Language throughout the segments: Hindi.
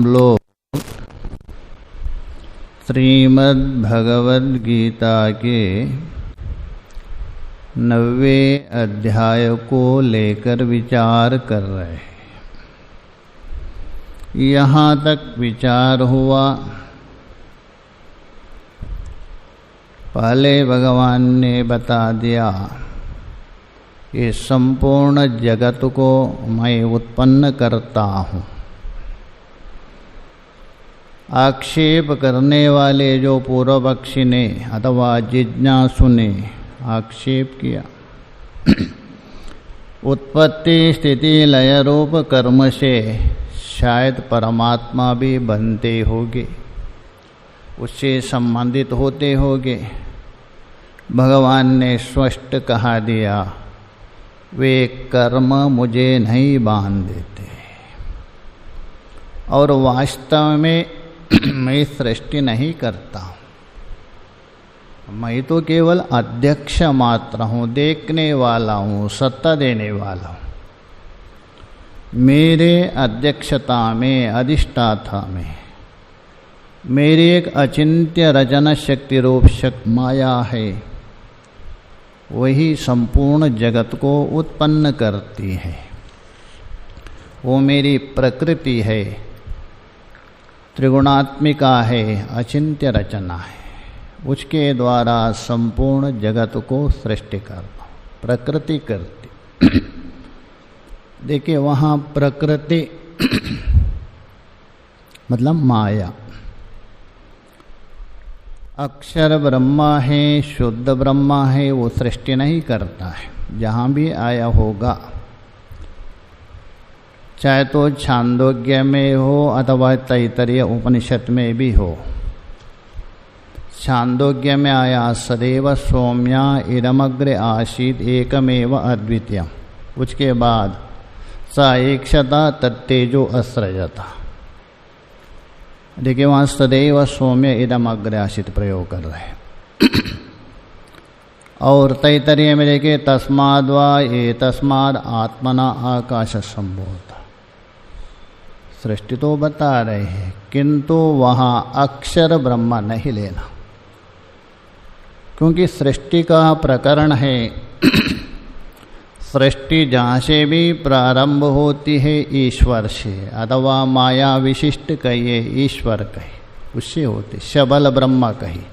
हम लोग श्रीमद् भगवद गीता के 90वें अध्याय को लेकर विचार कर रहे हैं। यहाँ तक विचार हुआ। पहले भगवान ने बता दिया ये संपूर्ण जगत को मैं उत्पन्न करता हूँ। आक्षेप करने वाले जो पूर्व पक्षी ने अथवा जिज्ञासु ने आक्षेप किया उत्पत्ति स्थिति लय रूप कर्म से शायद परमात्मा भी बनते होंगे, उससे संबंधित होते होंगे। भगवान ने स्पष्ट कहा दिया वे कर्म मुझे नहीं बांध देते और वास्तव में मैं सृष्टि नहीं करता हूँ। मैं तो केवल अध्यक्ष मात्र हूँ, देखने वाला हूँ, सत्ता देने वाला हूँ। मेरे अध्यक्षता में, अधिष्ठाता में मेरी एक अचिंत्य रचना शक्ति रूप माया है, वही संपूर्ण जगत को उत्पन्न करती है। वो मेरी प्रकृति है, त्रिगुणात्मिका है, अचिंत्य रचना है। उसके द्वारा संपूर्ण जगत को सृष्टि करता हूँ, प्रकृति करती। देखिए वहाँ प्रकृति मतलब माया। अक्षर ब्रह्मा है, शुद्ध ब्रह्मा है, वो सृष्टि नहीं करता है। जहाँ भी आया होगा, चाहे तो छांदोग्य में हो अथवा तैतरीय उपनिषद में भी हो। छांदोग्य में आया सदैव सौम्या इदमग्रे आसीत् एकमेव अद्वितीयम्। उसके बाद स ऐक्षता तत्तेजो असृजता। देखिए वहाँ सदैव सौम्य इदमग्रे आसीत् प्रयोग कर रहे हैं। और तैतरीय में देखिए तस्माद्वा ये तस्माद् आत्मना आकाश संभूता। सृष्टि तो बता रहे हैं, किंतु वहाँ अक्षर ब्रह्म नहीं लेना, क्योंकि सृष्टि का प्रकरण है। सृष्टि जहाँ से भी प्रारंभ होती है ईश्वर से, अथवा माया विशिष्ट कहिए, ईश्वर कहे, उससे होती। शबल ब्रह्म कही,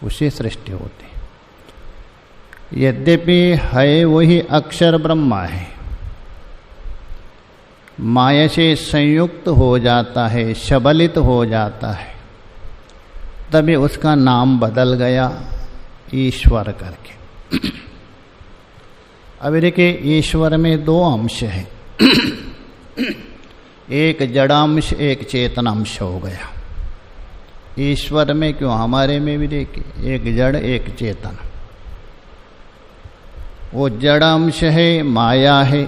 उससे सृष्टि होती। यद्यपि है वही अक्षर ब्रह्म है, माया से संयुक्त हो जाता है, शबलित हो जाता है, तभी उसका नाम बदल गया ईश्वर करके। अब देखिए ईश्वर में दो अंश है, एक जड़ांश एक चेतनांश हो गया। ईश्वर में क्यों, हमारे में भी देखिए एक जड़ एक चेतन। वो जड़ांश है माया है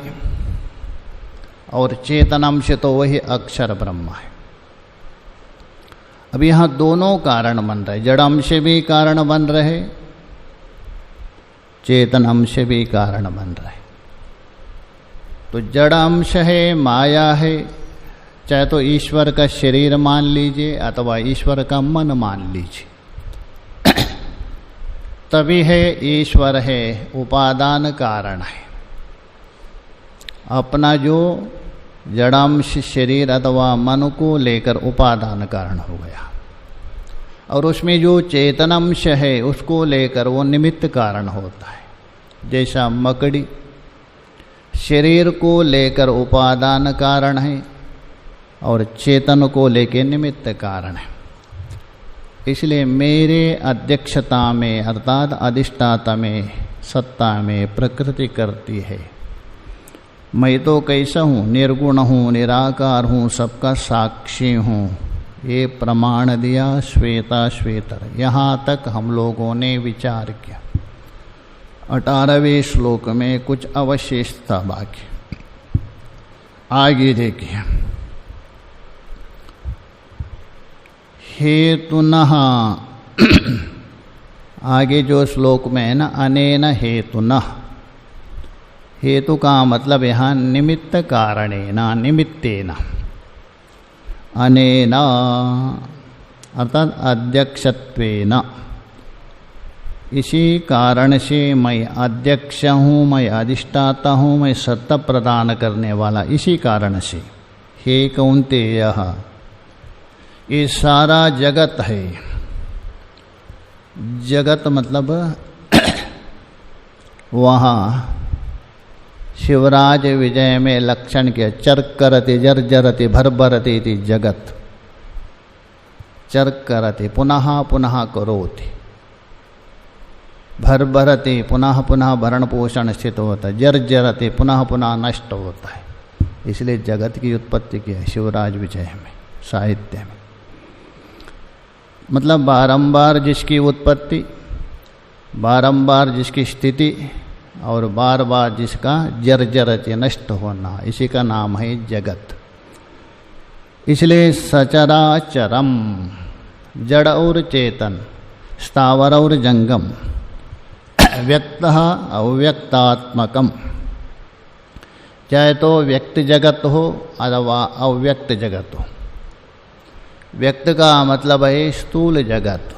और चेतनांश तो वही अक्षर ब्रह्म है। अब यहाँ दोनों कारण बन रहे, जड़ांश भी कारण बन रहे, चेतनांश भी कारण बन रहे। तो जड़ांश है, माया है, चाहे तो ईश्वर का शरीर मान लीजिए अथवा ईश्वर का मन मान लीजिए, तभी है ईश्वर है, उपादान कारण है। अपना जो जड़ांश शरीर अथवा मन को लेकर उपादान कारण हो गया, और उसमें जो चेतनांश है उसको लेकर वो निमित्त कारण होता है। जैसा मकड़ी शरीर को लेकर उपादान कारण है और चेतन को लेकर निमित्त कारण है। इसलिए मेरे अध्यक्षता में अर्थात अधिष्ठाता में, सत्ता में प्रकृति करती है। मैं तो कैसा हूँ, निर्गुण हूँ, निराकार हूँ, सबका साक्षी हूँ, ये प्रमाण दिया श्वेता श्वेतर। यहाँ तक हम लोगों ने विचार किया। 18वें श्लोक में कुछ अवशेष था बाकी। आगे देखिए, हेतुनः, आगे जो श्लोक में है ना, अनेन हेतुनः, हेतु का मतलब यहाँ निमित्त कारणेन, निमित्तेन। अनेना अर्थात अध्यक्षत्वेन, इसी कारण से मैं अध्यक्ष हूँ, मैं अधिष्ठाता हूँ, मैं सत्ता प्रदान करने वाला, इसी कारण से हे कौन्तेय ये सारा जगत है। जगत मतलब वहाँ शिवराज विजय में लक्षण के चर्करति जर्जरति भरभरति इति जगत, चर्करति पुनः पुनः करोति, भरभरति पुनः पुनः भरण पोषण स्थित होता है, जर्जरति पुनः पुनः नष्ट होता है। इसलिए जगत की उत्पत्ति की है शिवराज विजय में, साहित्य में। मतलब बारंबार जिसकी उत्पत्ति, बारंबार जिसकी स्थिति और बार बार जिसका जर्जरति नष्ट होना, इसी का नाम है जगत। इसलिए सचराचरम, जड़ और चेतन, स्थावर और जंगम, व्यक्तः अव्यक्तात्मकम, चाहे तो व्यक्त जगत हो अथवा अव्यक्त जगत हो। व्यक्त का मतलब है स्थूल जगत,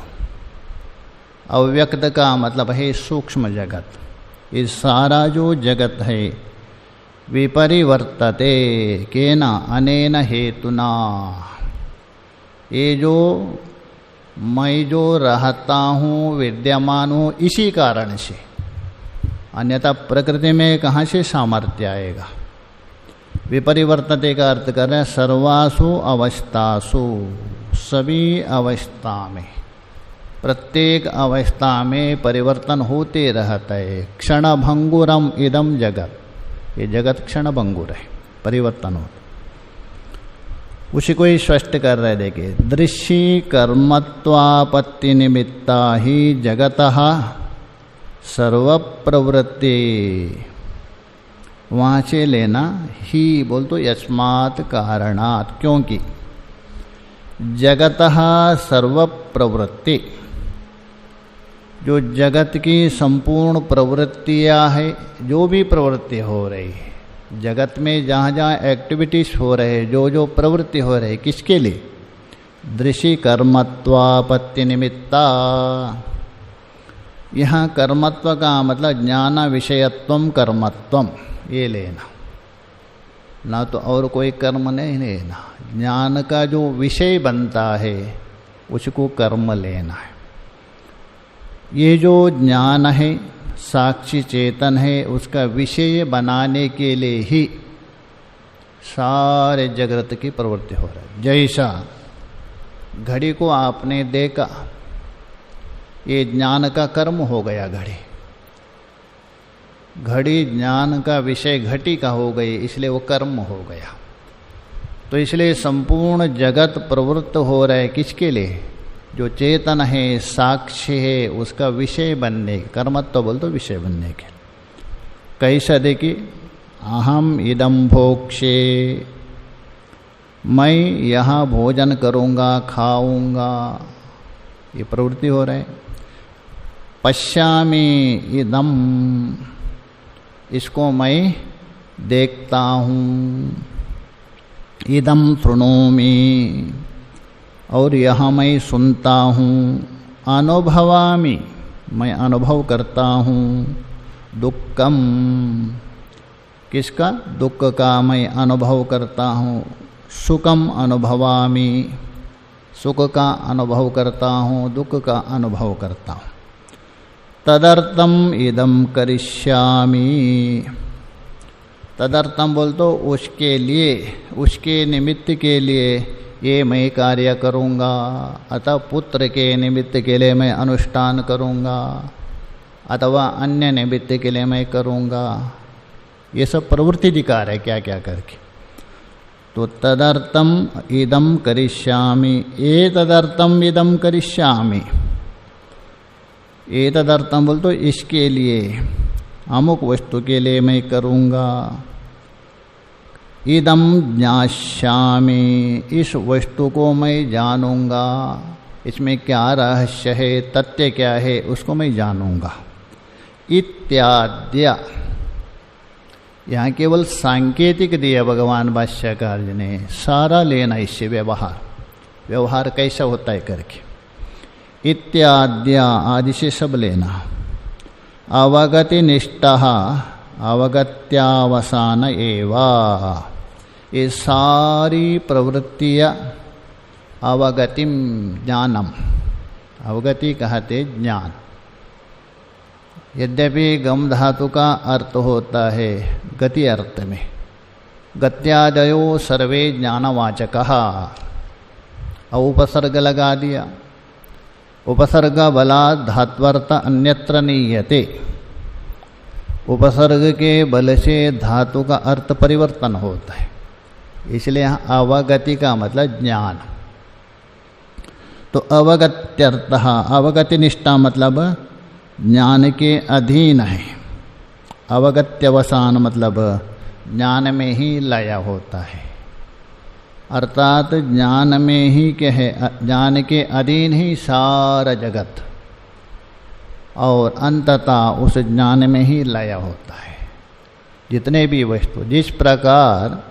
अव्यक्त का मतलब है सूक्ष्म जगत। ये सारा जो जगत है विपरिवर्तते केन अनेन हेतुना, ये जो मैं जो रहता हूँ विद्यमान हूँ इसी कारण से, अन्यथा प्रकृति में कहाँ से सामर्थ्य आएगा। विपरिवर्तते का अर्थ कर रहे हैं सर्वासु अवस्थासु, सभी अवस्था में, प्रत्येक अवस्था में परिवर्तन होते रहता है। क्षण भंगुरम इदम जगत, ये जगत क्षण भंगुर है, परिवर्तन होता। उसी को ही स्पष्ट कर रहे, देखिए दृश्य कर्मत्वापत्ति निमित्ता ही जगतः सर्व प्रवृत्ति, वहाँ से लेना ही बोल तो यस्मात् कारणात्, क्योंकि जगतः सर्व प्रवृत्ति, जो जगत की संपूर्ण प्रवृत्तियाँ है, जो भी प्रवृत्ति हो रही है जगत में, जहाँ जहाँ एक्टिविटीज हो रहे, जो जो प्रवृत्ति हो रही, किसके लिए? दृश्य कर्मत्वापत्ति निमित्ता। यहाँ कर्मत्व का मतलब ज्ञान विषयत्वम कर्मत्वम, ये लेना, ना तो और कोई कर्म नहीं लेना। ज्ञान का जो विषय बनता है उसको कर्म लेना है। ये जो ज्ञान है, साक्षी चेतन है, उसका विषय बनाने के लिए ही सारे जगत की प्रवृत्ति हो रही है। जैसा घड़ी को आपने देखा, ये ज्ञान का कर्म हो गया। घड़ी ज्ञान का विषय घटी का हो गई, इसलिए वो कर्म हो गया। तो इसलिए संपूर्ण जगत प्रवृत्त हो रहा है किसके लिए? जो चेतन है, साक्षी है, उसका विषय बनने, कर्मत्व तो बोल तो विषय बनने के। कैसा देखिए, अहम इदम भोक्षे, मैं यहाँ भोजन करूँगा, खाऊँगा, ये प्रवृत्ति हो रहा है। पश्यामि इदम, इसको मैं देखता हूँ। इदम शृणोमि, और यह मैं सुनता हूँ। अनुभवामि, मैं अनुभव करता हूँ। दुक्खम, किसका? दुख का मैं अनुभव करता हूँ। सुखम अनुभवामि, सुख का अनुभव करता हूँ, दुख का अनुभव करता हूँ। तदर्थम इदम करिष्यामि, तदर्थम बोल तो उसके लिए, उसके निमित्त के लिए ये मैं कार्य करूँगा। अतः पुत्र के निमित्त के लिए मैं अनुष्ठान करूँगा, अथवा अन्य निमित्त के लिए मैं करूँगा। ये सब प्रवृत्ति अधिकार है, क्या क्या करके। तो तदर्थम इदम करिष्यामि, ये तदर्थम इदम करिष्यामि, ये तदर्थम बोल तो इसके लिए, अमुक वस्तु के लिए मैं करूँगा। इदम ज्ञास्यामि, इस वस्तु को मैं जानूँगा, इसमें क्या रहस्य है, तथ्य क्या है, उसको मैं जानूँगा। इत्याद्य, यहाँ केवल सांकेतिक दिया भगवान भाष्यकार जी ने, सारा लेना इससे व्यवहार कैसा होता है करके। इत्याद्या आदि से सब लेना। अवगति निष्ठा अवगत्यावसान एवा, ये सारी प्रवृत्तियाँ अवगतिम ज्ञानम, अवगति कहते ज्ञान। यद्यपि गम धातु का अर्थ होता है गति अर्थ में, गत्यादयो सर्वे ज्ञानवाचकः, और उपसर्ग लगा दिया। उपसर्ग बला धात्वर्थ अन्यत्र नीयते, उपसर्ग के बल से धातु का अर्थ परिवर्तन होता है, इसलिए यहाँ अवगति का मतलब ज्ञान। तो अवगत्यर्थ, अवगति निष्ठा मतलब ज्ञान के अधीन है। अवगत्यवसान मतलब ज्ञान में ही लय होता है, अर्थात ज्ञान में ही क्या है, ज्ञान के अधीन ही सारा जगत, और अंततः उस ज्ञान में ही लय होता है। जितने भी वस्तु, जिस प्रकार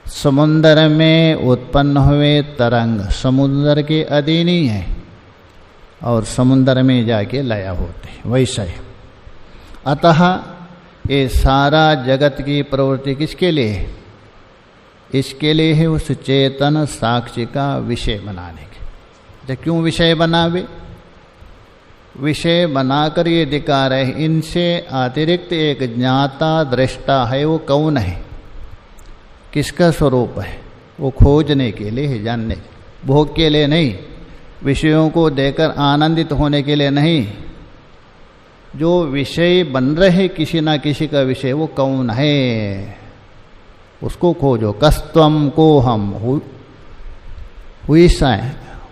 समुद्र में उत्पन्न हुए तरंग समुद्र के अधीन ही है और समुद्र में जाके लय होते हैं, वैसा ही। अतः ये सारा जगत की प्रवृत्ति किसके लिए है? इसके लिए है उस चेतन साक्षी का विषय बनाने के। तो क्यों विषय बनावे? विषय बनाकर ये दिखा रहे इनसे अतिरिक्त एक ज्ञाता दृष्टा है, वो कौन है, किसका स्वरूप है, वो खोजने के लिए है, जानने, भोग के लिए नहीं, विषयों को देकर आनंदित होने के लिए नहीं। जो विषय बन रहे किसी ना किसी का विषय, वो कौन है, उसको खोजो। कस्तम को हम,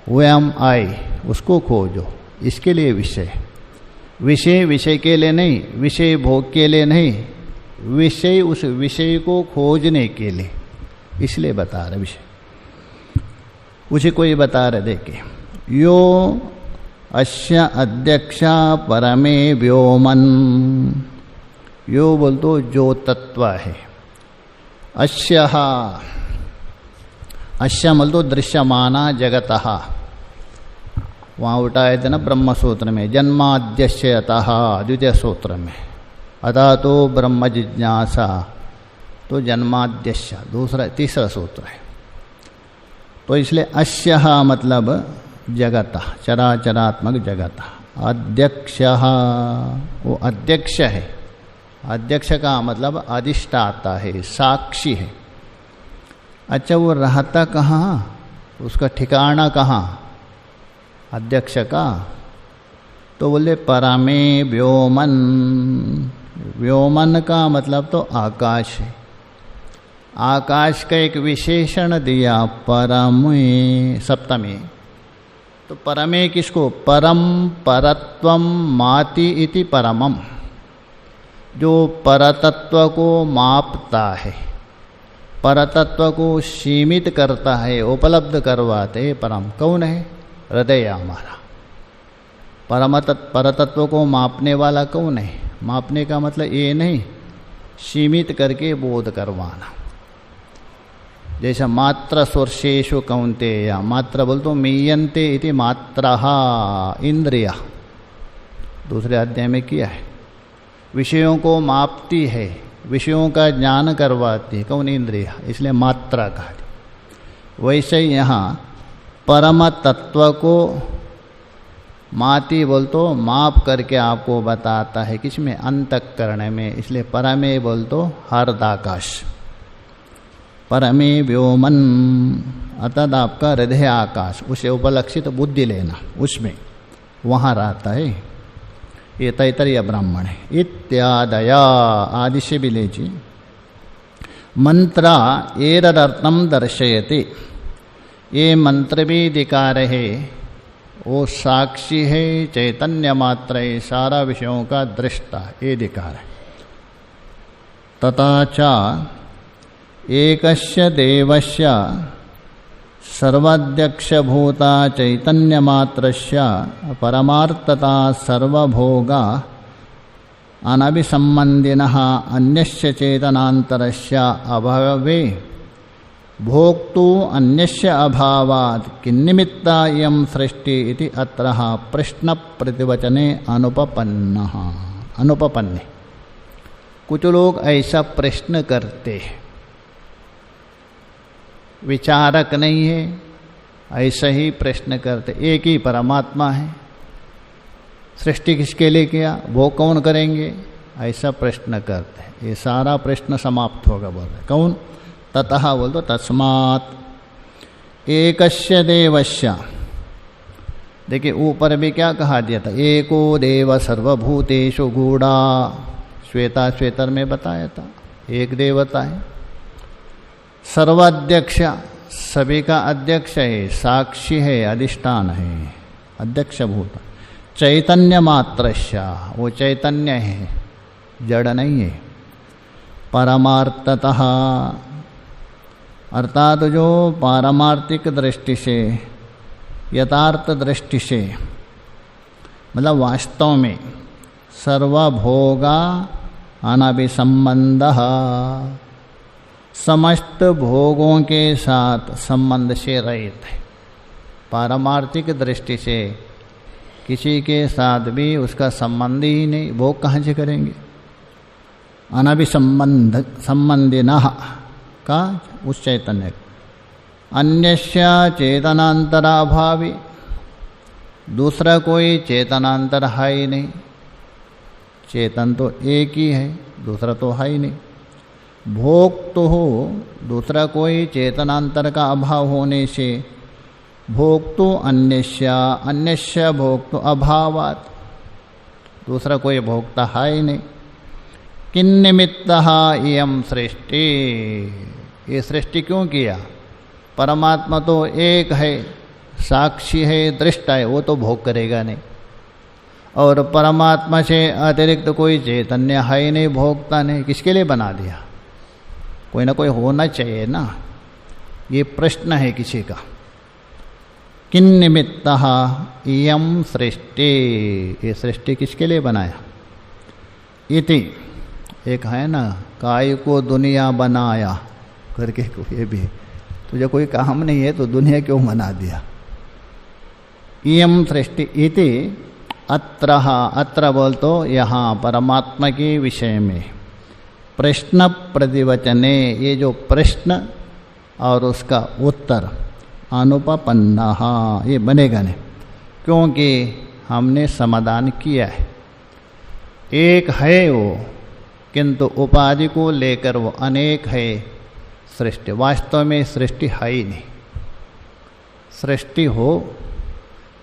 हुएम आई, उसको खोजो। इसके लिए विषय, विषय विषय के लिए नहीं, विषय भोग के लिए नहीं, विषय उस विषय को खोजने के लिए, इसलिए बता रहे विषय। उसे कोई बता रहे, देखे, यो अस्य अध्यक्षा परमे व्योमन, यो बोल तो जो तत्व है। अस्य, अस्य बोल तो दृश्यमाना जगतः, वहाँ उठाए थे ना ब्रह्म सूत्र में, जन्माद्यस्य अतः द्वितीय सूत्र में, अतः तो ब्रह्म जिज्ञासा, तो जन्माद्यस्य दूसरा तीसरा सूत्र है। तो इसलिए अस्य मतलब जगत, चराचरात्मक जगत। अध्यक्ष, वो अध्यक्ष है। अध्यक्ष का मतलब अधिष्ठाता है, साक्षी है। अच्छा, वो रहता कहाँ, उसका ठिकाना कहाँ अध्यक्ष का? तो बोले परमे व्योमन। व्योमन का मतलब तो आकाश है। आकाश का एक विशेषण दिया परमे, सप्तमी। तो परमे किसको? परम परत्वम माति इति परमम, जो परतत्व को मापता है, परतत्व को सीमित करता है, उपलब्ध करवाते, परम कौन है? हृदय हमारा। परतत्व को मापने वाला कौन है? मापने का मतलब ये नहीं सीमित करके बोध करवाना। जैसा मात्र स्वर्शेषु कौन्तेय, मात्र बोल तो मीयन्ते इति मात्रः इंद्रिया, दूसरे अध्याय में किया है। विषयों को मापती है, विषयों का ज्ञान करवाती है, कौन? इंद्रिया, इसलिए मात्रा कहा। वैसे यहाँ परम तत्व को माति बोल तो माप करके आपको बताता है, किसमें? अंतःकरण में, इसलिए परमे बोल तो हृदयाकाश। परमे व्योमन अर्थात आपका हृदय आकाश, उसे उपलक्षित बुद्धि लेना, उसमें वहाँ रहता है। ये तैतरीय ब्राह्मण है। इत्यादया, आदि से भी लीजिए। मंत्रा एरदर्थम दर्शयति, ये मंत्र भी दिखा रहे वो साक्षी है, चैतन्य मात्र है, सारा विषयों का दृष्टा, ये दिखा रहे। तथा च एकस्य देवस्य सर्वाध्यक्षभूता चैतन्यमात्रस्य परमार्थता सर्वभोगा अनभिसंबंधिनः अन्यस्य चेतनान्तरस्य अभावे भोक्तु अन्यस्य अभावात् किन्निमित्ता इयं सृष्टि इति अत्र प्रश्न प्रतिवचने अनुपपन्ने। कुछ लोग ऐसा प्रश्न करते हैं, विचारक नहीं है, ऐसा ही प्रश्न करते, एक ही परमात्मा है, सृष्टि किसके लिए किया, वो कौन करेंगे, ऐसा प्रश्न करते हैं। ये सारा प्रश्न समाप्त होगा बोल रहे कौन, ततः बोल दो तस्मात् एकस्य देवस्य। देखिए ऊपर भी क्या कहा दिया था, एको देव सर्वभूतेषु गूढ़ा, श्वेता श्वेतर में बताया था, एक देवता है, सर्वाध्यक्ष, सभी का अध्यक्ष है, साक्षी है, अधिष्ठान है, अध्यक्ष भूत, चैतन्य मात्रस्य, वो चैतन्य है, जड़ नहीं है, परमार्थतः, अर्थात जो पारमार्थिक दृष्टि से, यथार्थ दृष्टि से, मतलब वास्तव में सर्वभोगा अनभिसंबंधः, समस्त भोगों के साथ संबंध से रहित है। पारमार्थिक दृष्टि से किसी के साथ भी उसका संबंध ही नहीं, भोग कहाँ से करेंगे। संबंधिनः का उस चैतन्य, अन्यस्य चेतनांतराभावी, दूसरा कोई चेतनांतर है ही नहीं, चेतन तो एक ही है, दूसरा तो है ही नहीं। भोग तो हो, दूसरा कोई चेतनांतर का अभाव होने से भोक्तु अन्यस्य भोक्तु अभावात्, दूसरा कोई भोक्ता है ही नहीं। किन्निमित्तः इयं सृष्टि, ये सृष्टि क्यों किया, परमात्मा तो एक है, साक्षी है, दृष्टा है, वो तो भोग करेगा नहीं, और परमात्मा से अतिरिक्त कोई चैतन्य है ही नहीं, भोगता नहीं, किसके लिए बना दिया, कोई ना कोई होना चाहिए ना, ये प्रश्न है किसी का। किन्निमित्तः इयं सृष्टि, ये सृष्टि किसके लिए बनाया। इति एक है ना, काय को दुनिया बनाया करके, ये भी तुझे कोई काम नहीं है तो दुनिया क्यों बना दिया। इयं सृष्टि इति अत्र बोल तो यहाँ परमात्मा के विषय में प्रश्न प्रतिवचने, ये जो प्रश्न और उसका उत्तर अनुपपन्नः, ये बनेगा नहीं, क्योंकि हमने समाधान किया है। एक है वो, किंतु उपाधि को लेकर वो अनेक है सृष्टि, वास्तव में सृष्टि है ही नहीं। सृष्टि हो,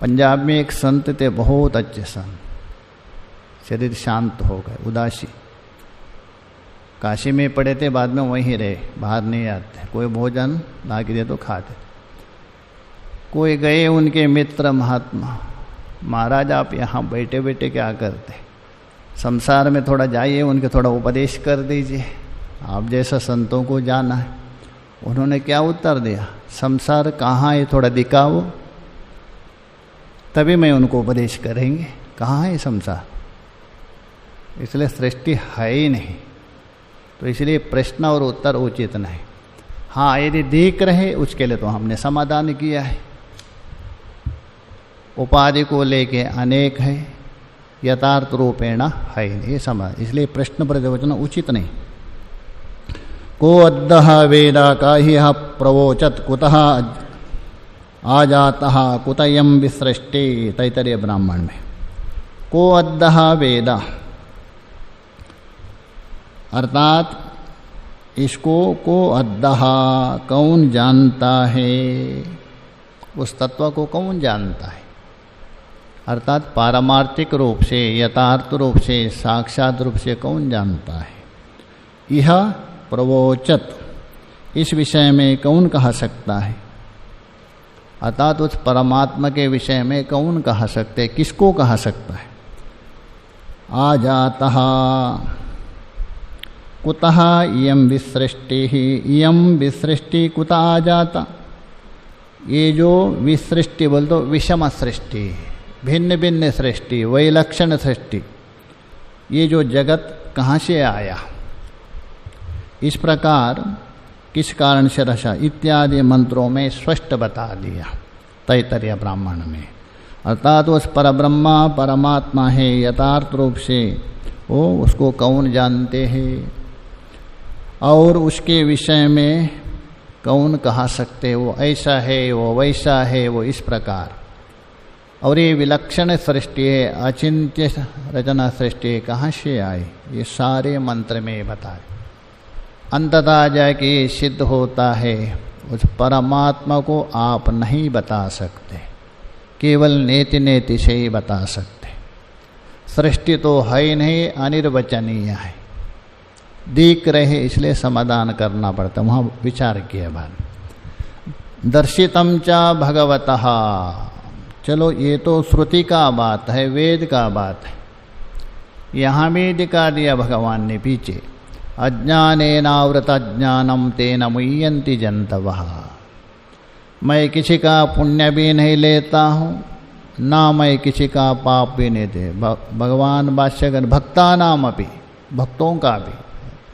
पंजाब में एक संत थे, बहुत अच्छे संत, शरीर शांत हो गए, उदासी, काशी में पड़े थे, बाद में वहीं रहे, बाहर नहीं आते, कोई भोजन ला के दे तो खाते। कोई गए उनके मित्र महात्मा, महाराज आप यहाँ बैठे बैठे क्या करते, संसार में थोड़ा जाइए, उनके थोड़ा उपदेश कर दीजिए, आप जैसा संतों को जाना है। उन्होंने क्या उत्तर दिया, संसार कहाँ है, थोड़ा दिखाओ, तभी मैं उनको उपदेश करेंगे, कहाँ है संसार। इसलिए सृष्टि है ही नहीं, तो इसलिए प्रश्न और उत्तर उचित नहीं। हाँ, यदि दिख रहे उसके लिए तो हमने समाधान किया है। उपाधि को लेके अनेक है, यथार्थ रूपेण है नहीं, ये समझ, इसलिए प्रश्न प्रतिवचन उचित नहीं। को अद्दः वेद का ही प्रवोचत कुतः आजातः कुतयं विसृष्टि, तैतरीय ब्राह्मण में। को अद्दः वेद, अर्थात इसको को अद्दः, कौन जानता है, उस तत्व को कौन जानता है, अर्थात पारमार्थिक रूप से, यथार्थ रूप से, साक्षात रूप से कौन जानता है। यह प्रवोचत, इस विषय में कौन कह सकता है, अर्थात उस परमात्मा के विषय में कौन कह सकते है, किसको कह सकता है। आजातः कुतः इयं विसृष्टि, इयं विसृष्टि कुतः आजाता, ये जो विसृष्टि बोल तो विषम सृष्टि, भिन्न भिन्न सृष्टि, वैलक्षण सृष्टि, ये जो जगत कहाँ से आया, इस प्रकार किस कारण से रचा इत्यादि मंत्रों में स्पष्ट बता दिया तैत्तरीय ब्राह्मण में। अर्थात उस परब्रह्मा परमात्मा है यथार्थ रूप से, वो उसको कौन जानते हैं और उसके विषय में कौन कहा सकते, वो ऐसा है वो वैसा है, वो इस प्रकार। और ये विलक्षण सृष्टि है, अचिंत्य रचना सृष्टि है, कहाँ से आए, ये सारे मंत्र में बताए। अंततः जाके ये सिद्ध होता है उस परमात्मा को आप नहीं बता सकते, केवल नेति नेति से ही बता सकते। सृष्टि तो है ही नहीं, अनिर्वचनीय है, दिख रहे इसलिए समाधान करना पड़ता, वहाँ विचार किया बाद। दर्शितम च भगवतः, चलो ये तो श्रुति का बात है, वेद का बात है, यहाँ भी दिखा दिया भगवान ने पीछे। अज्ञानेनावृत अज्ञानम तेन मुह्यन्ति जन्तवः, मैं किसी का पुण्य भी नहीं लेता हूँ, ना मैं किसी का पाप भी नहीं दे। भगवान भाष्यकर भक्ता नाम अपि, भक्तों का भी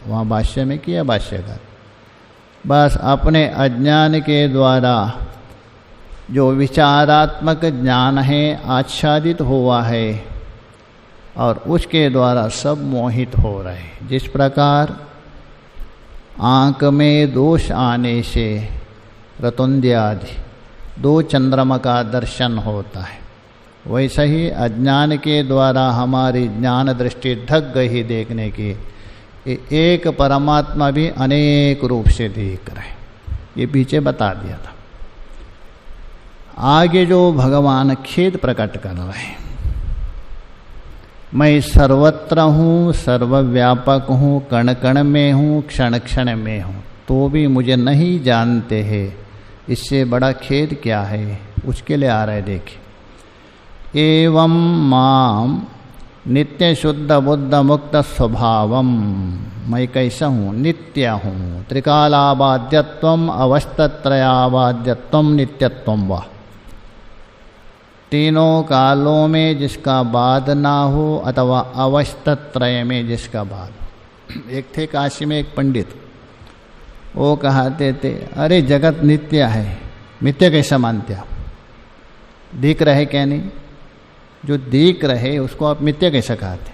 वहाँ भाष्य में किया भाष्यकर, बस अपने अज्ञान के द्वारा जो विचारात्मक ज्ञान है आच्छादित हुआ है और उसके द्वारा सब मोहित हो रहे। जिस प्रकार आँख में दोष आने से रतुंद्यादि दो चंद्रमा का दर्शन होता है, वैसे ही अज्ञान के द्वारा हमारी ज्ञान दृष्टि ढक गई देखने की, एक परमात्मा भी अनेक रूप से देख रहे, ये पीछे बता दिया था। आगे जो भगवान खेद प्रकट कर रहे हैं, मैं सर्वत्र हूँ, सर्वव्यापक हूँ, कण कण में हूँ, क्षण क्षण में हूँ, तो भी मुझे नहीं जानते हैं, इससे बड़ा खेद क्या है, उसके लिए आ रहे देखिए। एवं माम नित्य शुद्ध बुद्ध मुक्त स्वभावम, मैं कैसा हूँ, नित्य हूँ, त्रिकालाबाध्यत्वम अवस्थत्रयाबाध्यत्वम नित्यत्वम व, तीनों कालों में जिसका बाद ना हो अथवा अवस्थत्रय में जिसका बाद। एक थे काशी में एक पंडित, वो कहते थे अरे जगत नित्य है, मिथ्या कैसा मानते आप, दिख रहे क्या नहीं, जो दिख रहे उसको आप मिथ्या कैसा कहते।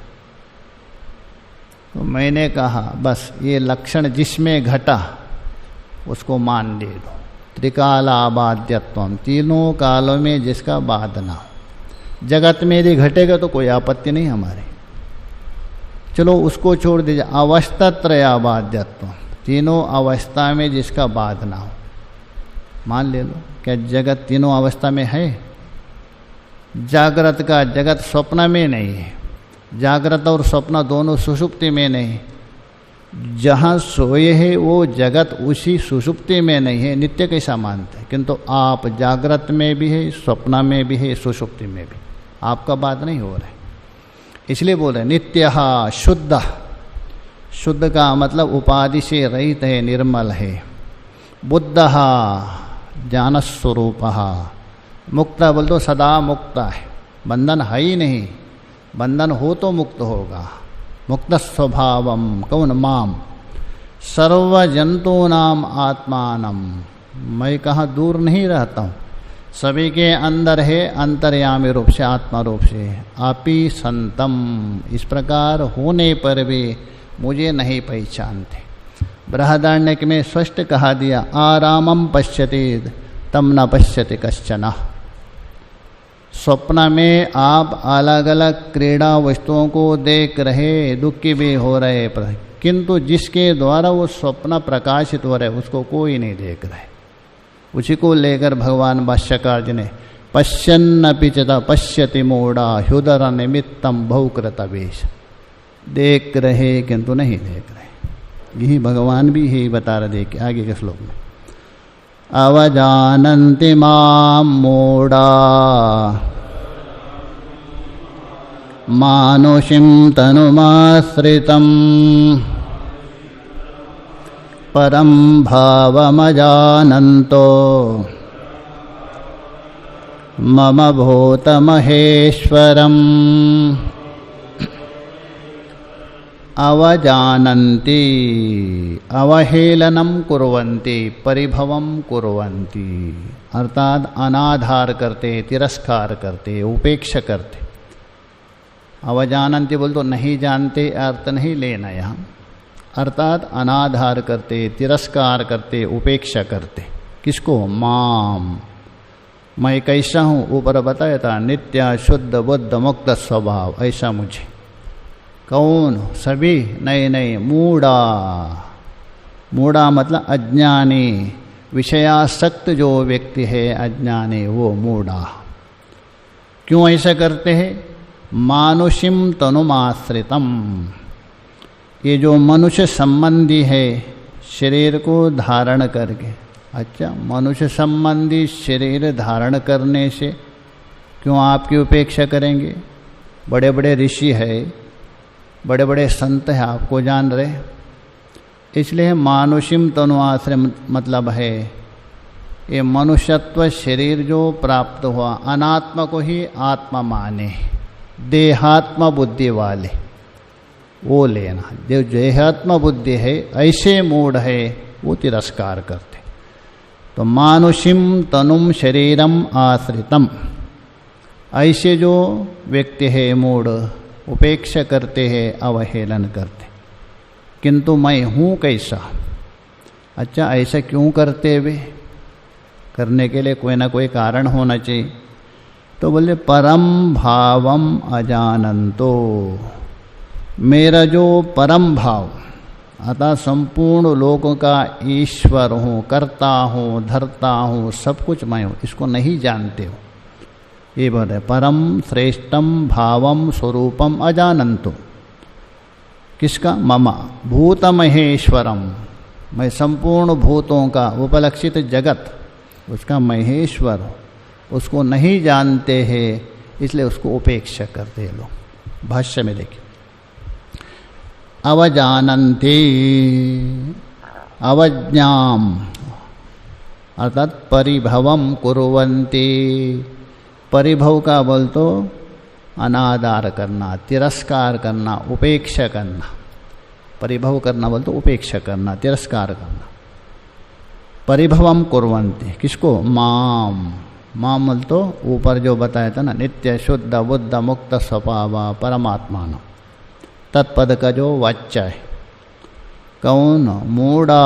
तो मैंने कहा बस ये लक्षण जिसमें घटा उसको मान ले दो, त्रिकालाबाध्यत्वम, तीनों कालों में जिसका बाद ना हो। जगत में यदि घटेगा तो कोई आपत्ति नहीं हमारे, चलो उसको छोड़ दीजिए। अवस्थत्रयाबाध्यत्वम, तीनों अवस्था में जिसका बाद ना हो, मान ले लो। क्या जगत तीनों अवस्था में है? जागृत का जगत स्वप्न में नहीं है, जागृत और स्वप्न दोनों सुषुप्ति में नहीं, जहाँ सोए है वो जगत उसी सुषुप्ति में नहीं है, नित्य कैसा मानते हैं। किंतु आप जागृत में भी है, स्वप्न में भी है, सुषुप्ति में भी, आपका बात नहीं हो रहा है, इसलिए बोल रहे नित्य शुद्ध। शुद्ध का मतलब उपाधि से रहित है, निर्मल है। बुद्ध ज्ञानस्वरूप, मुक्त बोल तो सदा मुक्त है, बंधन है ही नहीं, बंधन हो तो मुक्त होगा। मुक्त स्वभावम कौन, माम सर्वजंतूनाम आत्मानम, मैं कहाँ दूर नहीं रहता हूँ, सभी के अंदर है, अंतर्यामी रूप से, आत्मा रूप से। आपी संतम, इस प्रकार होने पर भी मुझे नहीं पहचानते। बृहदारण्यक में स्पष्ट कहा दिया, आरामम पश्यति तम न पश्यति कश्चन। स्वप्न में आप अलग अलग क्रीड़ा वस्तुओं को देख रहे, दुखी भी हो रहे, किंतु जिसके द्वारा वो स्वप्न प्रकाशित हो रहे उसको कोई नहीं देख रहे। उसी को लेकर भगवान भाष्यकार जी ने पश्यन्नपि च पश्यति मूढ़ा ह्युदर निमित्तम बहुकृत वेश, देख रहे किंतु नहीं देख रहे। यही भगवान भी यही बता रहे, देखिए आगे के श्लोक में, अवजानन्ति मां मूढ़ा मानुषिं तनुमाश्रितं परं भावमजानन्तो मम भूतमहेश्वरम्। अवजानन्ति अवहेलनम कुर्वन्ति परिभवम कुर्वन्ति, अर्थात अनाधार करते, तिरस्कार करते, उपेक्षा करते। अवजानन्ति बोल तो नहीं जानते अर्थ नहीं लेना यहाँ, अर्थात अनाधार करते, तिरस्कार करते, उपेक्षा करते। किसको? माम, मैं कैसा हूँ ऊपर बताया था, नित्य शुद्ध बुद्ध मुक्त स्वभाव, ऐसा मुझे। कौन? सभी? नहीं नहीं, मूढ़ा। मूढ़ा मतलब अज्ञानी, विषयासक्त जो व्यक्ति है अज्ञानी, वो मूढ़ा। क्यों ऐसा करते हैं? मानुषिम तनुमाश्रितम, ये जो मनुष्य संबंधी है शरीर को धारण करके। अच्छा, मनुष्य संबंधी शरीर धारण करने से क्यों आपकी उपेक्षा करेंगे? बड़े बड़े ऋषि है, बड़े बड़े संत हैं, आपको जान रहे। इसलिए मानुषिम तनुआश्रय मतलब है ये मनुष्यत्व शरीर जो प्राप्त हुआ, अनात्मा को ही आत्मा माने, देहात्मा बुद्धि वाले वो लेना। जो देहात्मा बुद्धि है ऐसे मूढ़ है वो तिरस्कार करते। तो मानुषिम तनुम शरीरम आश्रितम, ऐसे जो व्यक्ति है मूढ़, उपेक्षा करते हैं, अवहेलन करते। किंतु मैं हूँ कैसा? अच्छा, ऐसा क्यों करते वे? करने के लिए कोई ना कोई कारण होना चाहिए। तो बोले परम भावम अजानंतो, मेरा जो परम भाव अतः संपूर्ण लोगों का ईश्वर हूँ, करता हूँ, धरता हूँ, सब कुछ मैं हूँ, इसको नहीं जानते हो। ये बोल रहे परम श्रेष्ठम भावम स्वरूपम अजानंतो। किसका? मम भूत महेश्वरम, मैं संपूर्ण भूतों का उपलक्षित जगत उसका महेश्वर, उसको नहीं जानते हैं, इसलिए उसको उपेक्षा करते हैं लोग। भाष्य में देखिए, अवजानन्ति अवज्ञाम अर्थात परिभवम कुर्वन्ति। परिभव का बोल तो अनादार करना, तिरस्कार करना, उपेक्षा करना। परिभव करना बोल तो उपेक्षा करना, तिरस्कार करना। परिभवम कुर्वन्ति किसको? माम। माम बोल तो ऊपर जो बताया था ना, नित्य शुद्ध बुद्ध मुक्त स्वभाव परमात्मा न, तत्पद का जो वाच्य है। कौन? मूढ़ा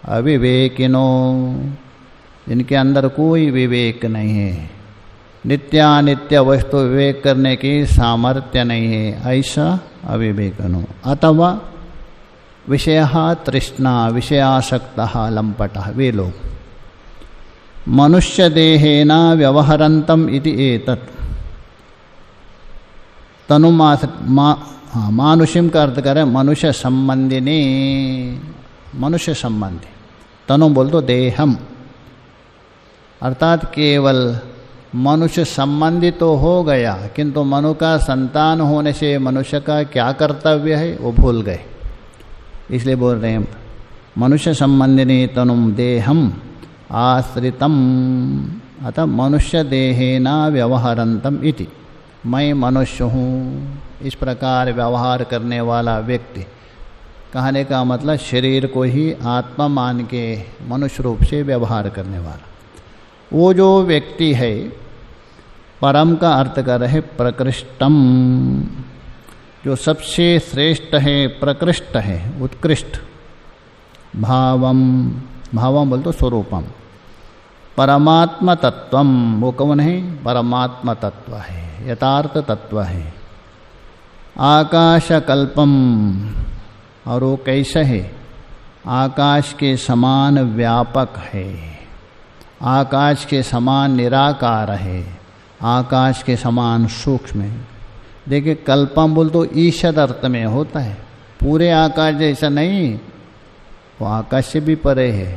अविवेकिनो, जिनके अंदर कोई विवेक नहीं है, नित्यानित्य वस्तु विवेक करने की सामर्थ्य नहीं है, ऐसा अविवेकनो। अथवा विषय तृष्णा विषयासक्त लंपट, वे लोग। मनुष्य देहेन व्यवहरन्तम इति एतत्। मानुषिम का अर्थ करें मनुष्य संबंधिनी, मनुष्य संबंधी। तनु बोल तो देहम, अर्थात केवल मनुष्य संबंधी तो हो गया, किंतु मनु का संतान होने से मनुष्य का क्या कर्तव्य है वो भूल गए। इसलिए बोल रहे हैं मनुष्य संबंधिनी तनुम देहम आश्रितम, अतः मनुष्य देहेना व्यवहरन्तम इति। मैं मनुष्य हूँ, इस प्रकार व्यवहार करने वाला व्यक्ति। कहने का मतलब शरीर को ही आत्मा मान के मनुष्य रूप से व्यवहार करने वाला वो जो व्यक्ति है। परम का अर्थ कर रहे प्रकृष्टम, जो सबसे श्रेष्ठ है, प्रकृष्ट है, उत्कृष्ट। भावम, भावम बोल तो स्वरूपम। परमात्मा तत्वम, वो कौन है? परमात्मा तत्व है, यथार्थ तत्व है। आकाशकल्पम, और वो कैसा है? आकाश के समान व्यापक है, आकाश के समान निराकार है, आकाश के समान सूक्ष्म है। देखिए कल्पम बोल तो ईशद अर्थ में होता है, पूरे आकाश जैसा नहीं, वो आकाश से भी परे है,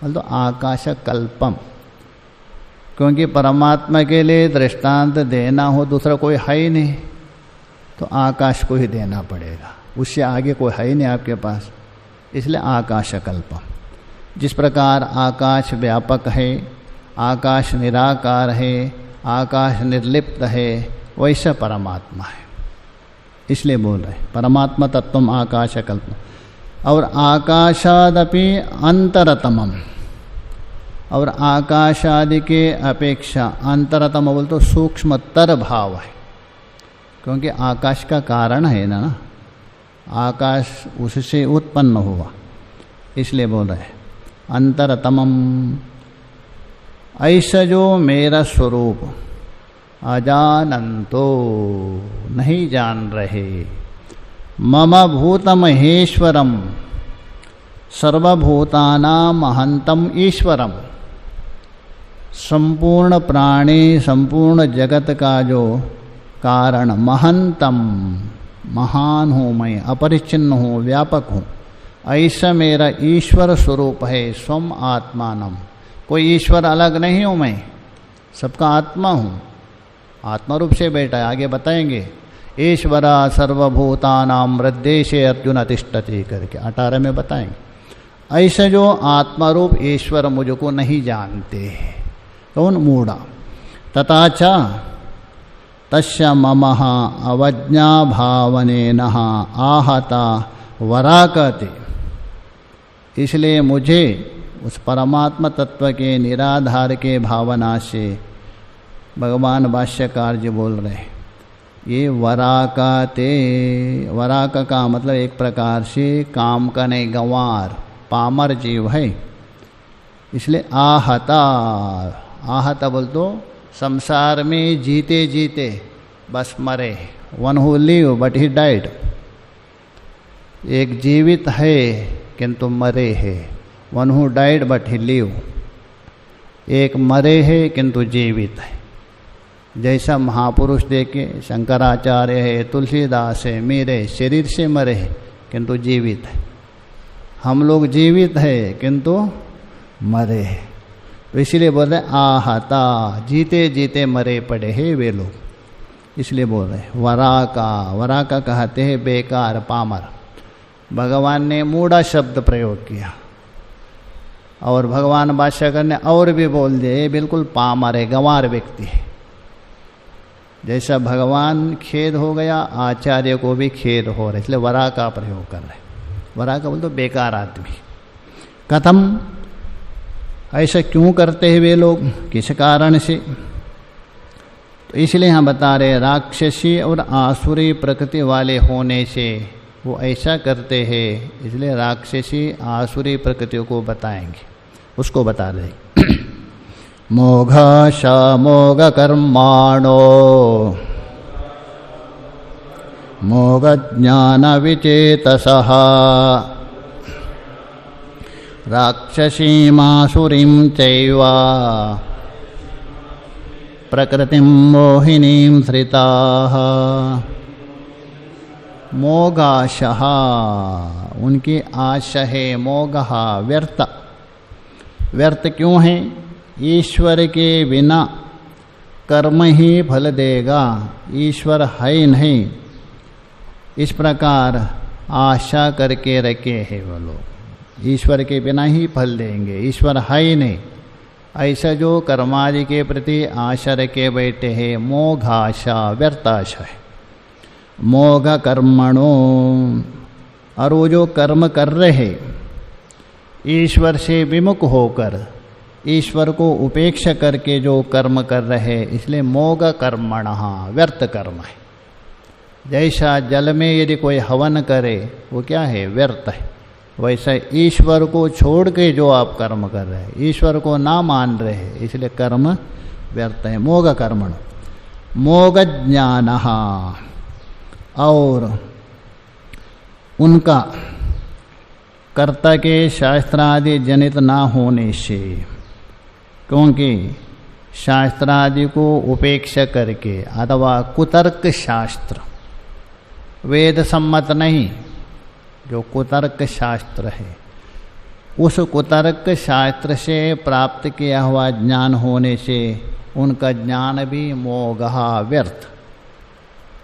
बोल तो आकाश कल्पम। क्योंकि परमात्मा के लिए दृष्टांत देना हो दूसरा कोई है ही नहीं, तो आकाश को ही देना पड़ेगा, उससे आगे कोई है ही नहीं आपके पास। इसलिए आकाश कल्पम। जिस प्रकार आकाश व्यापक है, आकाश निराकार है, आकाश निर्लिप्त है, वैसा परमात्मा है। इसलिए बोल रहे परमात्मा तत्वम आकाश कल्पना। और आकाशादपि अंतरतमम, और आकाश आदि के अपेक्षा अंतरतम बोल तो सूक्ष्मतर भाव है, क्योंकि आकाश का कारण है ना, आकाश उससे उत्पन्न हुआ, इसलिए बोल रहे हैं अंतरतमम। ऐसा जो मेरा स्वरूप अजानंतो नहीं जान रहे, मम भूतमहेश्वरम सर्वभूतानां महंतम ईश्वरम, संपूर्ण प्राणी संपूर्ण जगत का जो कारण महंतम, महान हूँ मैं, अपरिच्छिन्न हूँ, व्यापक हूँ, ऐसा मेरा ईश्वर स्वरूप है। स्वम आत्मानम, कोई ईश्वर अलग नहीं हूँ मैं, सबका आत्मा हूँ, आत्मा रूप से बैठा है। आगे बताएंगे ईश्वरा सर्वभूतानां हृद्देशे अर्जुन तिष्ठति करके 18 में बताएंगे। ऐसा जो आत्मा रूप ईश्वर मुझको नहीं जानते, कौन? मूढ़ा। तथा च तस्य ममः अवज्ञा भावनेन आहता वराकते, इसलिए मुझे उस परमात्मा तत्व के निराधार के भावना से भगवान भाष्यकार जी बोल रहे हैं, ये वराकते, वराक का मतलब एक प्रकार से काम का नहीं, गंवार पामर जीव है, इसलिए आहता। आहता बोल तो संसार में जीते जीते बस मरे, one who live but he died, एक जीवित है किंतु मरे है, one who died but he live, एक मरे है किंतु जीवित है। जैसा महापुरुष देखे शंकराचार्य है, तुलसीदास है, मेरे शरीर से मरे है किंतु जीवित है, हम लोग जीवित है किंतु मरे हैं। तो इसलिए बोल रहे आहता, जीते जीते मरे पड़े हैं वे लोग, इसलिए बोल रहे हैं वराका। वराका कहते हैं बेकार, पामर। भगवान ने मूढ़ा शब्द प्रयोग किया और भगवान भाष्यकर ने और भी बोल दिया, ये बिल्कुल पामर है, गंवार व्यक्ति है। जैसा भगवान खेद हो गया, आचार्य को भी खेद हो रहा है, इसलिए वरा का प्रयोग कर रहे हैं। वरा का बोल तो बेकार आदमी। कथम, ऐसा क्यों करते हैं वे लोग, किस कारण से? तो इसलिए हम बता रहे राक्षसी और आसुरी प्रकृति वाले होने से वो ऐसा करते हैं, इसलिए राक्षसी आसुरी प्रकृति को बताएंगे, उसको बता रहे। मोघ मोघ कर्माणो मोघ ज्ञान विचेतसः राक्षसीमासुरीं चैव प्रकृतिं मोहिनीं धृताः। मोगाशः, उनकी आशा है, मोगः व्यर्थ। व्यर्थ क्यों है? ईश्वर के बिना कर्म ही फल देगा, ईश्वर है नहीं, इस प्रकार आशा करके रखे हैं वो लोग, ईश्वर के बिना ही फल देंगे, ईश्वर है ही नहीं। ऐसा जो कर्मादि के प्रति आशा रखे बैठे हैं, मोघाशा, व्यर्थ आशा है। मोघ कर्मणो, और वो जो कर्म कर रहे ईश्वर से विमुख होकर, ईश्वर को उपेक्षा करके जो कर्म कर रहे, इसलिए मोघ कर्मणः, व्यर्थ कर्म है। जैसा जल में यदि कोई हवन करे वो क्या है? व्यर्थ है। वैसा ईश्वर को छोड़ के जो आप कर्म कर रहे हैं, ईश्वर को ना मान रहे हैं, इसलिए कर्म व्यर्थ है। मोघ कर्मण। मोघ ज्ञानः, और उनका कर्ता के शास्त्रादि जनित ना होने से, क्योंकि शास्त्रादि को उपेक्षा करके अथवा कुतर्क शास्त्र, वेद सम्मत नहीं, जो कुतर्क शास्त्र है, उस कुतर्क शास्त्र से प्राप्त किया हुआ ज्ञान होने से उनका ज्ञान भी मोघः, व्यर्थ,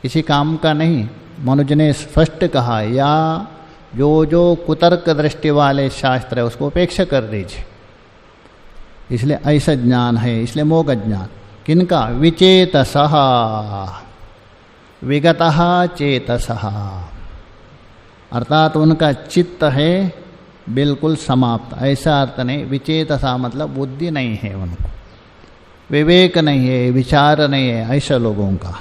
किसी काम का नहीं। मनुज ने स्पष्ट कहा, या जो कुतर्क दृष्टि वाले शास्त्र है उसको उपेक्षा कर दीजिए, इसलिए ऐसा ज्ञान है, इसलिए मोघ ज्ञान। किनका? विचेतसः, विगतः चेतसः, अर्थात उनका चित्त है बिल्कुल समाप्त। ऐसा अर्थ नहीं, विचेतसा मतलब बुद्धि नहीं है उनको, विवेक नहीं है, विचार नहीं है ऐसा लोगों का।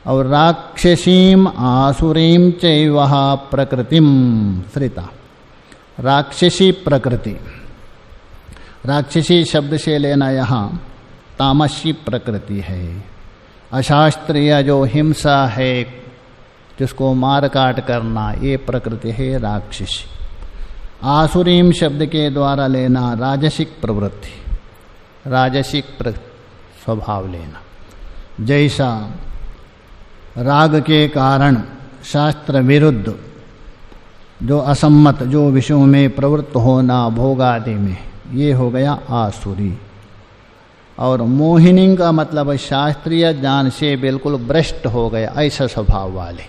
और राक्षसीम आसुरीम चैव प्रकृतिम श्रिता, राक्षसी प्रकृति, राक्षसी शब्द से लेना यहाँ तामसी प्रकृति है। अशास्त्रीय जो हिंसा है, जिसको मार काट करना, ये प्रकृति है राक्षसी। आसुरीम शब्द के द्वारा लेना राजसिक प्रवृत्ति, राजसिक स्वभाव लेना। जैसा राग के कारण शास्त्र विरुद्ध जो असम्मत जो विषयों में प्रवृत्त होना भोग आदि में, ये हो गया आसुरी। और मोहिनी का मतलब शास्त्रीय ज्ञान से बिल्कुल भ्रष्ट हो गया ऐसा स्वभाव वाले।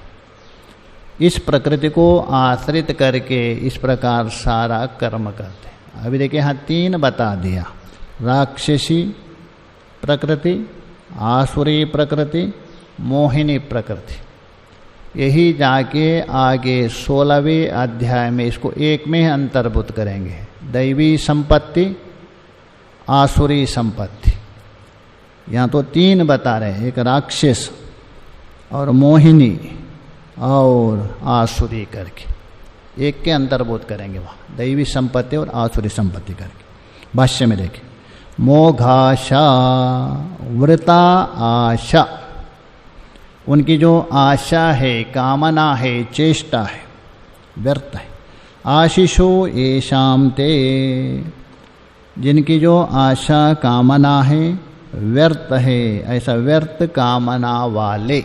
इस प्रकृति को आश्रित करके इस प्रकार सारा कर्म करते हैं। अभी देखिए यहाँ 3 बता दिया, राक्षसी प्रकृति, आसुरी प्रकृति, मोहिनी प्रकृति। यही जाके आगे 16वें अध्याय में इसको एक में अंतर्भूत करेंगे, दैवी संपत्ति, आसुरी संपत्ति। यहाँ तो 3 बता रहे हैं, एक राक्षस और मोहिनी और आसुरी करके, एक के अंतर्भूत करेंगे वहाँ, दैवी संपत्ति और आसुरी संपत्ति करके। भाष्य में देखिए, मोघाशा वृता आशा, उनकी जो आशा है, कामना है, चेष्टा है, व्यर्थ है। आशीषो येषां ते, जिनकी जो आशा कामना है व्यर्थ है, ऐसा व्यर्थ कामना वाले,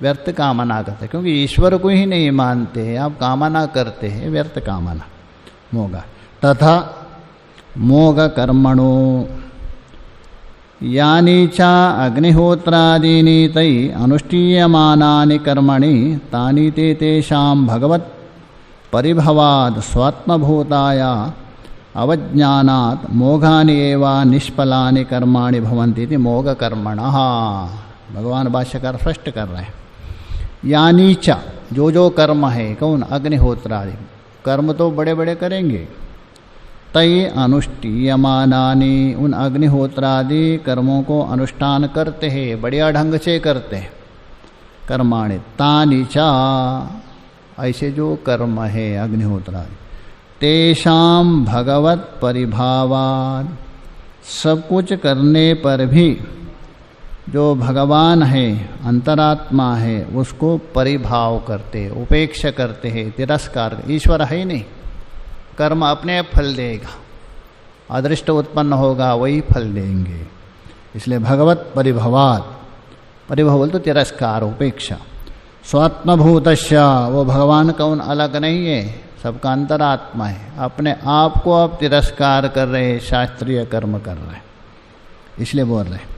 व्यर्थ कामना करते, क्योंकि ईश्वर को ही नहीं मानते हैं, आप कामना करते हैं, व्यर्थ कामना। मोगा तथा मोग कर्मणो यानी चा अग्निहोत्रादीनि तई अनुष्ठीयमानानि कर्मणि तानि ते तेषां भगवत् परिभवाद स्वात्मभूताया अवज्ञानात् मोघानि एव निष्फलानि कर्माणि भवन्ति इति मोघ कर्मणः। भगवान भाष्यकार स्पष्ट कर रहे हैं, यानी चा, जो कर्म है, कौन? अग्निहोत्रादि कर्म तो बड़े बड़े करेंगे। तय अनुष्ठीयमानानि, उन अग्निहोत्रादि कर्मों को अनुष्ठान करते हैं, बढ़िया ढंग से करते हैं। कर्माणि तानि चा, ऐसे जो कर्म है अग्निहोत्रादि, तेषां भगवत परिभावात्, सब कुछ करने पर भी जो भगवान है, अंतरात्मा है, उसको परिभाव करते, उपेक्षा करते हैं, तिरस्कार। ईश्वर है ही नहीं, कर्म अपने आप फल देगा, अदृष्ट उत्पन्न होगा वही फल देंगे। इसलिए भगवत परिभवात्, परिभव बोल तो तिरस्कार, उपेक्षा। स्वात्मभूतस्य, वो भगवान कौन? अलग नहीं है, सबका अंतरात्मा है। अपने आप को आप तिरस्कार कर रहे हैं, शास्त्रीय कर्म कर रहे हैं, इसलिए बोल रहे हैं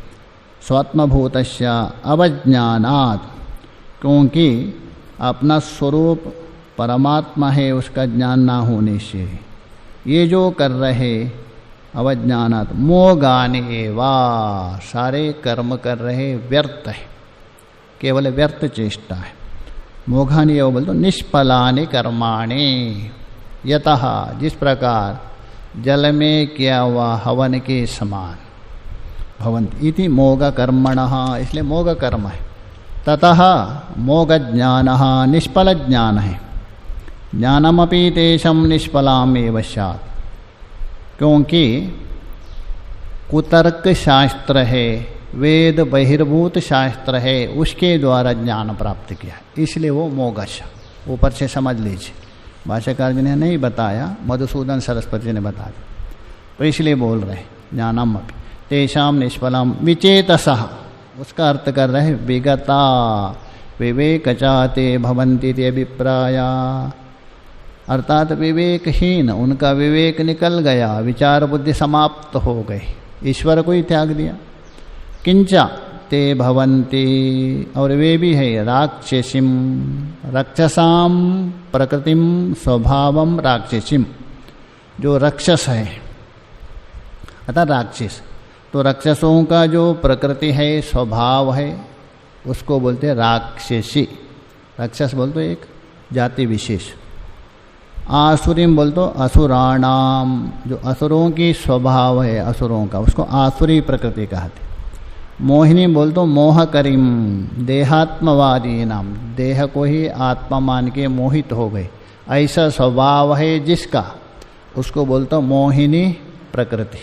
स्वात्मभूतस्य अवज्ञानात्, क्योंकि अपना स्वरूप परमात्मा है, उसका ज्ञान ना होने से ये जो कर रहे अवज्ञानात् मोगानि एवा, सारे कर्म कर रहे व्यर्थ है, केवल व्यर्थ चेष्टा है। मोघानि एव बोल तो निष्फलानि कर्माणि, यतः, जिस प्रकार जल में किया हुआ हवन के समान, भवन्ति इति मोघ कर्मणः, इसलिए मोघ कर्म है। ततः मोघ ज्ञानः, निष्फल ज्ञान है। ज्ञानमपि तेषं निष्फलामेव स्यात्, क्योंकि कुतर्क शास्त्र है, वेद बहिर्भूत शास्त्र है, उसके द्वारा ज्ञान प्राप्त किया, इसलिए वो मोघश। ऊपर से समझ लीजिए, भाष्यकार जी ने नहीं बताया, मधुसूदन सरस्वती ने बताया, तो इसलिए बोल रहे ज्ञानम अपि तेषां निष्फलम विचेतसः, उसका अर्थ कर रहे विगता विवेकचाते भवन्ति इति अभिप्राया, अर्थात विवेकहीन, उनका विवेक निकल गया, विचार बुद्धि समाप्त हो गई, ईश्वर को ही त्याग दिया। किंचा ते भवन्ति, और वे भी है राक्षसीम, राक्षसाम प्रकृतिम स्वभावम राक्षसीम, जो राक्षस है अर्थात राक्षस, तो राक्षसों का जो प्रकृति है, स्वभाव है, उसको बोलते हैं राक्षसी। राक्षस बोलते एक जाति विशेष। आसुरीम बोल तो असुराणाम, जो असुरों की स्वभाव है असुरों का, उसको आसुरी प्रकृति कहते। मोहिनी बोल तो मोहकरीम, देहात्मवादी नाम, देह को ही आत्मा मान के मोहित हो गए, ऐसा स्वभाव है जिसका, उसको बोलते मोहिनी प्रकृति।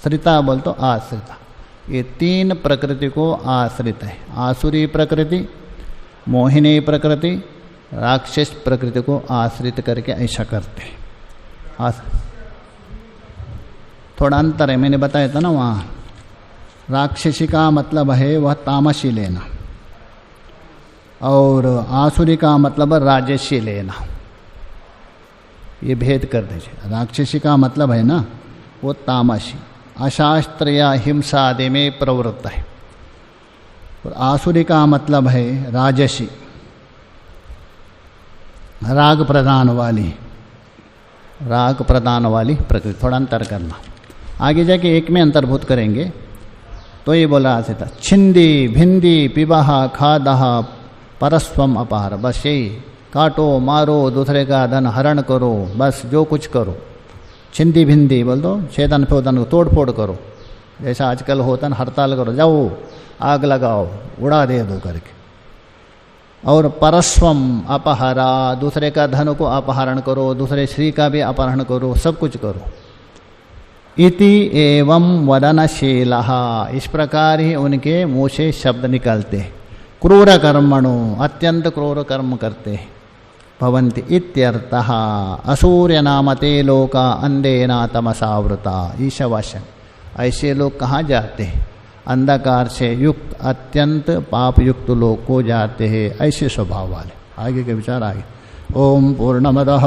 श्रिता बोल तो आश्रिता। ये तीन प्रकृति को आश्रित है, आसुरी प्रकृति, मोहिनी प्रकृति, राक्षस प्रकृति को आश्रित करके ऐसा करते हैं। थोड़ा अंतर है, मैंने बताया था ना वहाँ। राक्षसी का मतलब है वह तामसी लेना, और आसुरी का मतलब राजसी लेना। ये भेद कर दीजिए। राक्षसी का मतलब है ना वो तामसी, अशास्त्र या हिंसा आदि में प्रवृत्त है, और आसुरी का मतलब है राजसी, राग प्रधान वाली, राग प्रधान वाली प्रकृति। थोड़ा अंतर करना, आगे जाके एक में अंतर्भूत करेंगे। तो ये बोला था छिंदी भिंदी पिबाह खादह परस्वम अपार, बस यही काटो मारो दूसरे का धन हरण करो, बस जो कुछ करो। छिंदी भिंदी बोल दो, छेदन फोदन तोड़ फोड़ करो, जैसा आजकल होता है हड़ताल करो, जाओ आग लगाओ उड़ा दे दो करके। और परस्वम अपहरा, दूसरे का धन को अपहरण करो, दूसरे श्री का भी अपहरण करो, सब कुछ करो। इति एवं वदनशीलः, इस प्रकार ही उनके मुँह से शब्द निकलते हैं। क्रूर कर्मणो, अत्यंत क्रूर कर्म करते हैं। भवन्ति इत्यर्थः। असूर्य नामते लोका अंधेना तमसावृता, ईशावास्यम। ऐसे लोग कहाँ जाते हैं? अंधकार से युक्त अत्यंत पाप युक्त लोग को जाते हैं, ऐसे स्वभाव वाले। आगे के विचार आगे। ओम पूर्णमदः